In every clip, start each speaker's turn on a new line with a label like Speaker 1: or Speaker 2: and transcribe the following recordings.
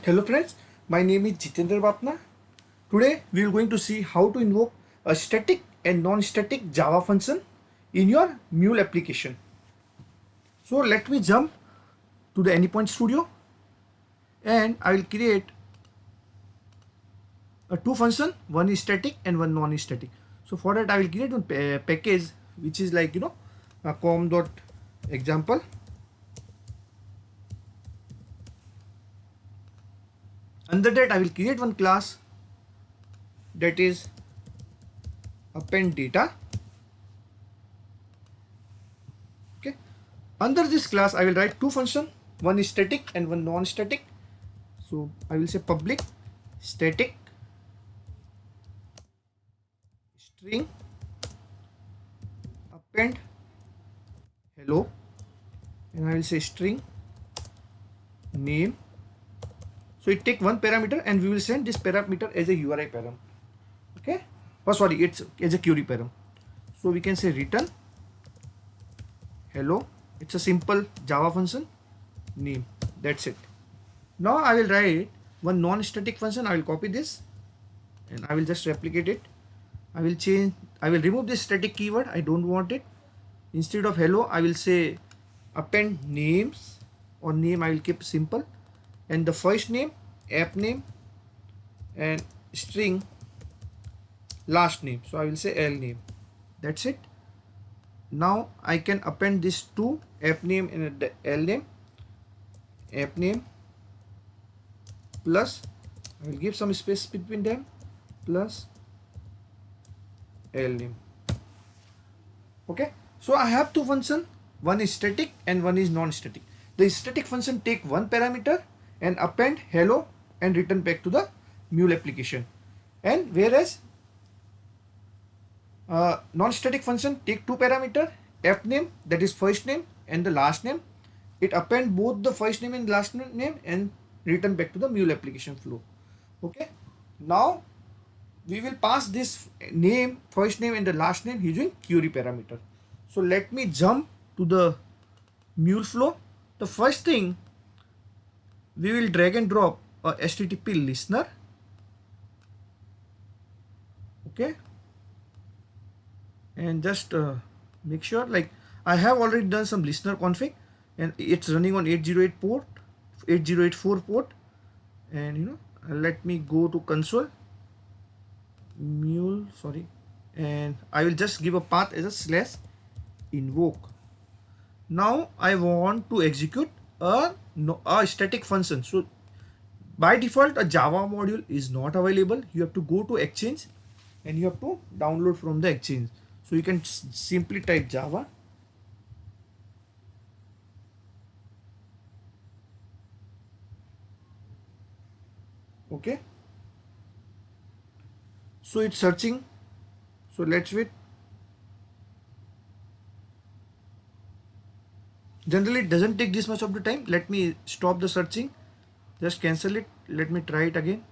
Speaker 1: Hello friends, my name is Jitendra Bapna. Today we are going to see how to invoke a static and non-static Java function in your Mule application. So let me jump to the Anypoint Studio and I will create a two function, one is static and one non-static. So for that I will create one package which is like a com.example. Under that I will create one class that is append data. Okay. Under this class, I will write two functions. One is static and one non-static. So I will say public static string append hello, and I will say string name. So it take one parameter and we will send this parameter as a URI param. Okay. Oh sorry, it's as a query param. So we can say return hello. It's a simple Java function name. That's it. Now I will write one non-static function. I will copy this and I will just replicate it. I will remove this static keyword. I don't want it. Instead of hello, I will say append names, or name I will keep simple, and the first name, app name, and string last name. So I will say L name. That's it. Now I can append this to app name and the L name. App name plus, I will give some space between them, plus L name. Okay. So I have two functions. One is static and one is non-static. The static function take one parameter and append hello and return back to the Mule application. And whereas non-static function take two parameter, app name, that is first name, and the last name. It append both the first name and last name and return back to the Mule application flow. Okay. Now we will pass this name, first name and the last name using query parameter. So let me jump to the Mule flow. The first thing, we will drag and drop a HTTP listener. Okay. And just make sure, like I have already done some listener config and it's running on 808 port, 8084 port. And let me go to console Mule, sorry, and I will just give a path as a slash invoke. Now I want to execute a static function. So by default a Java module is not available. You have to go to Exchange and you have to download from the Exchange. So you can simply type Java okay. So it's searching. So let's wait. Generally it doesn't take this much of the time. Let me stop the searching, just cancel it. Let me try it again.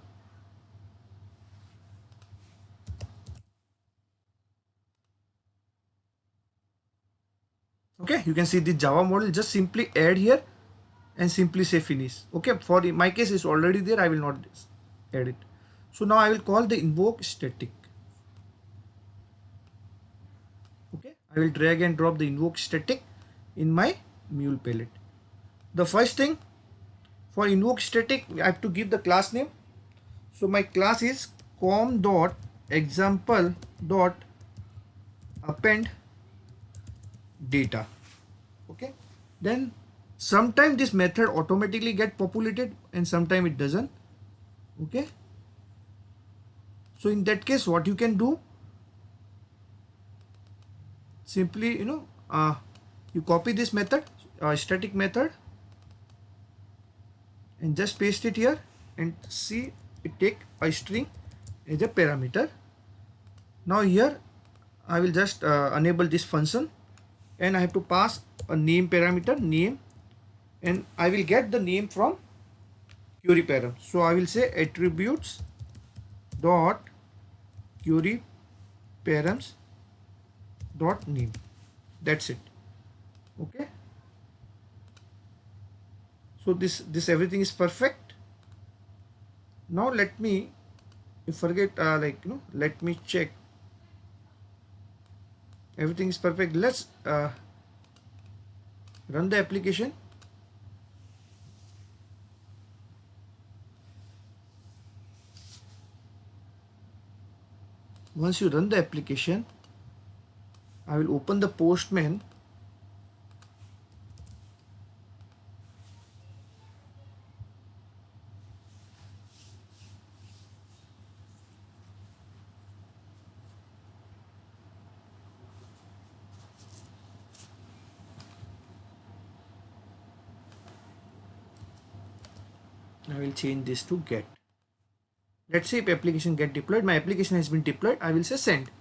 Speaker 1: Okay, you can see the Java model. Just simply add here and simply say finish. Okay, for my case it's already there, I will not add it. So now I will call the invoke static. Okay, I will drag and drop the invoke static in my Mule palette. The first thing, for invoke static I have to give the class name. So my class is com.example.append data. Okay, then sometime this method automatically get populated and sometime it doesn't. Okay, so in that case what you can do, simply you copy this method, static method, and just paste it here and see it take a string as a parameter. Now here I will just enable this function and I have to pass a name parameter, name, and I will get the name from query param. So I will say attributes dot query params dot name. That's it. Okay. So this everything is perfect. Now let me forget let me check everything is perfect. Let's run the application. Once you run the application, I will open the Postman. I will change this to get. Let's see if application get deployed. My application has been deployed. I will say send.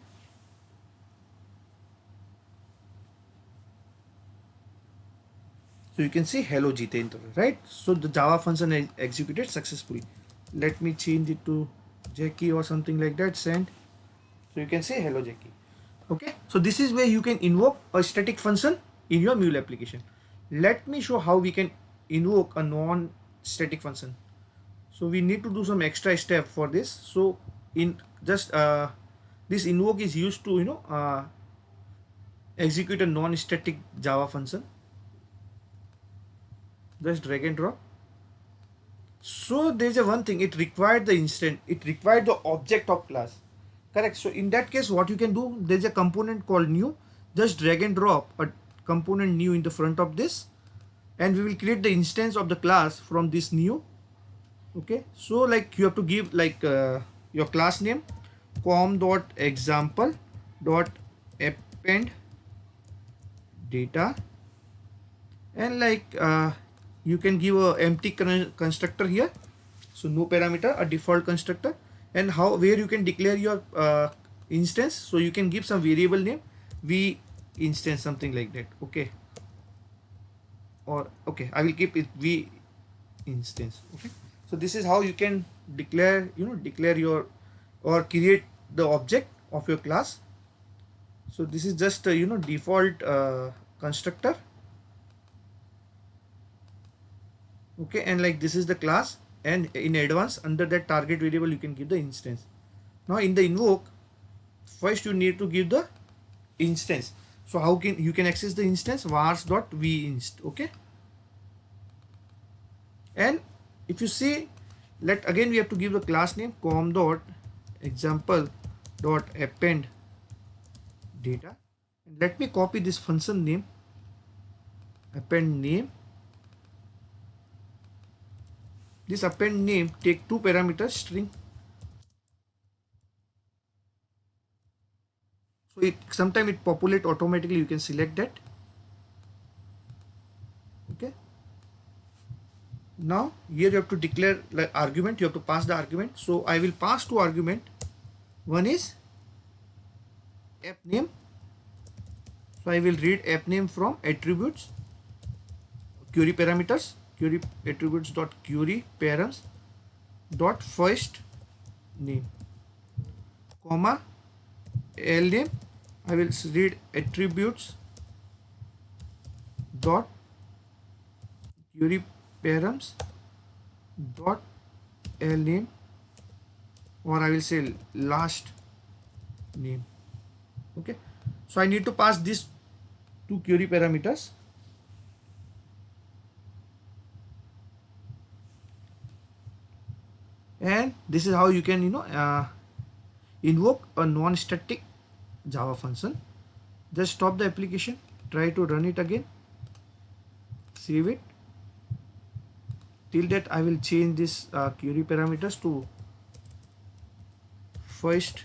Speaker 1: So you can see hello Jitendra, right? So the Java function is executed successfully. Let me change it to Jackie or something like that. Send. So you can say hello Jackie. Okay. So this is where you can invoke a static function in your Mule application. Let me show how we can invoke a non-static function. So we need to do some extra step for this. So in just this invoke is used to execute a non-static Java function. Just drag and drop. So there's a one thing, it required the instance, it required the object of class. Correct. So in that case, what you can do, there's a component called new. Just drag and drop a component new in the front of this, and we will create the instance of the class from this new. Okay. So like you have to give your class name com.example.append data, and you can give a empty constructor here. So no parameter, a default constructor, and how where you can declare your instance. So you can give some variable name, v instance, something like that. Okay. Or okay, I will keep it v instance. Okay. So this is how you can declare, declare your or create the object of your class. So this is just default constructor. Okay, and like this is the class, and in advance under that target variable you can give the instance. Now in the invoke, first you need to give the instance. So how can you can access the instance? vars.vinst. Okay, and if you see, let again we have to give the class name com.example.append data, and let me copy this function name, append name. This append name take two parameters, string. So it sometimes it populate automatically, you can select that. Okay, now here you have to declare like argument, you have to pass the argument. So I will pass two argument. One is app name. So I will read app name from attributes, query parameters, query attributes dot query params dot first name, comma l name. I will read attributes dot query params dot l name, or I will say last name. Okay, so I need to pass these two query parameters. And this is how you can invoke a non-static Java function. Just stop the application, try to run it again, save it. Till that I will change this query parameters to first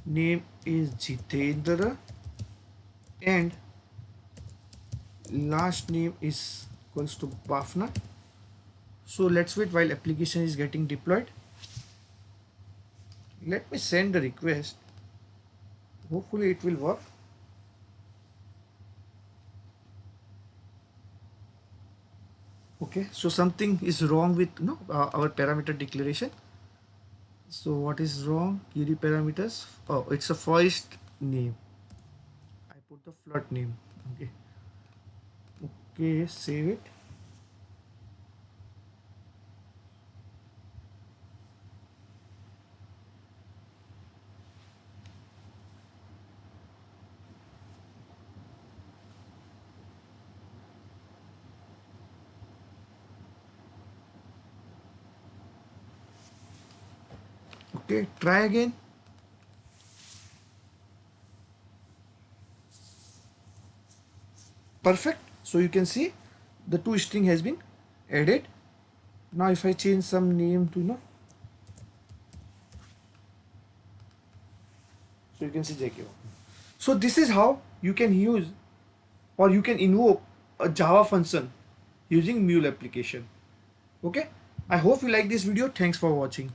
Speaker 1: name is Jitendra and last name is equals to Bafna. So let's wait while application is getting deployed. Let me send the request. Hopefully it will work. Okay, so something is wrong with our parameter declaration. So what is wrong? Query parameters. Oh, it's a first name. I put the float name. Okay. Okay, save it. Okay, try again. Perfect. So you can see the toString has been added. Now if I change some name to so you can see JK. So this is how you can use or you can invoke a Java function using Mule application. Okay, I hope you like this video. Thanks for watching.